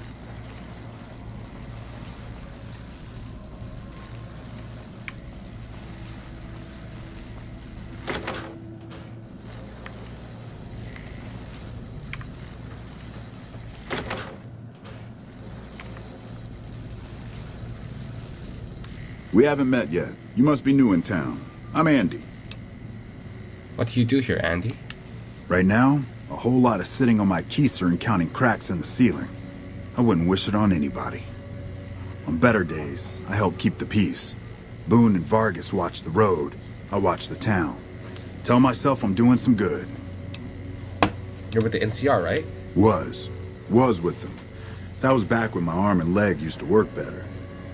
We haven't met yet. You must be new in town. I'm Andy. What do you do here, Andy? Right now, a whole lot of sitting on my keister and counting cracks in the ceiling. I wouldn't wish it on anybody. On better days, I help keep the peace. Boone and Vargas watch the road. I watch the town. Tell myself I'm doing some good. You're with the NCR, right? Was with them. That was back when my arm and leg used to work better.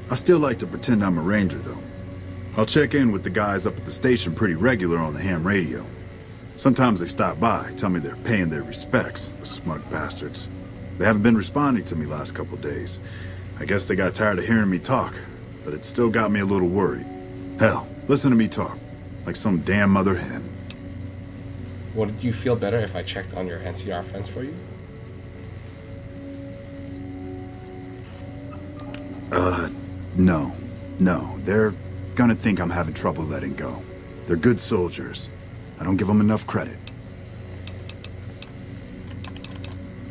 I still like to pretend I'm a ranger, though. I'll check in with the guys up at the station pretty regular on the ham radio. Sometimes they stop by, tell me they're paying their respects, the smug bastards. They haven't been responding to me last couple days. I guess they got tired of hearing me talk, but it still got me a little worried. Hell, listen to me talk, like some damn mother hen. Would you feel better if I checked on your NCR friends for you? No. They're gonna think I'm having trouble letting go. They're good soldiers. I don't give them enough credit.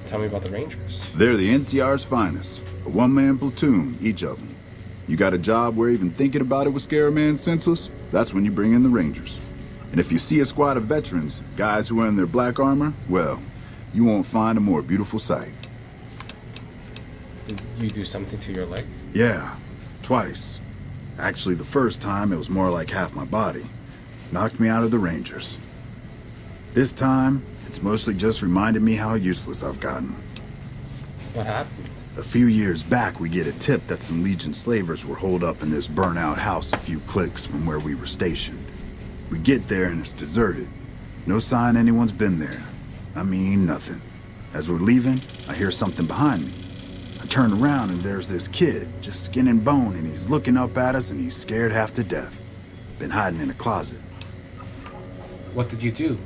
Tell me about the Rangers. They're the NCR's finest. A one-man platoon, each of them. You got a job where even thinking about it would scare a man senseless? That's when you bring in the Rangers. And if you see a squad of veterans, guys who are in their black armor, well, you won't find a more beautiful sight. Did you do something to your leg? Yeah, twice. Actually, the first time, it was more like half my body. Knocked me out of the Rangers. This time, it's mostly just reminded me how useless I've gotten. What happened? A few years back, we get a tip that some Legion slavers were holed up in this burnt-out house a few clicks from where we were stationed. We get there and it's deserted. No sign anyone's been there. I mean, nothing. As we're leaving, I hear something behind me. I turn around and there's this kid, just skin and bone, and he's looking up at us and he's scared half to death. Been hiding in a closet. What did you do?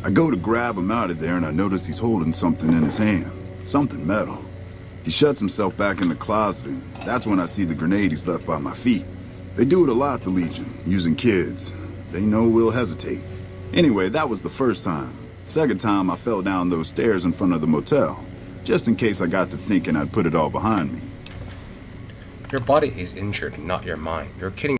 I go to grab him out of there and I notice he's holding something in his hand. Something metal. He shuts himself back in the closet and that's when I see the grenade he's left by my feet. They do it a lot, the Legion, using kids. They know we'll hesitate. Anyway, that was the first time. Second time, I fell down those stairs in front of the motel. Just in case I got to thinking I'd put it all behind me. Your body is injured, not your mind. You're kidding.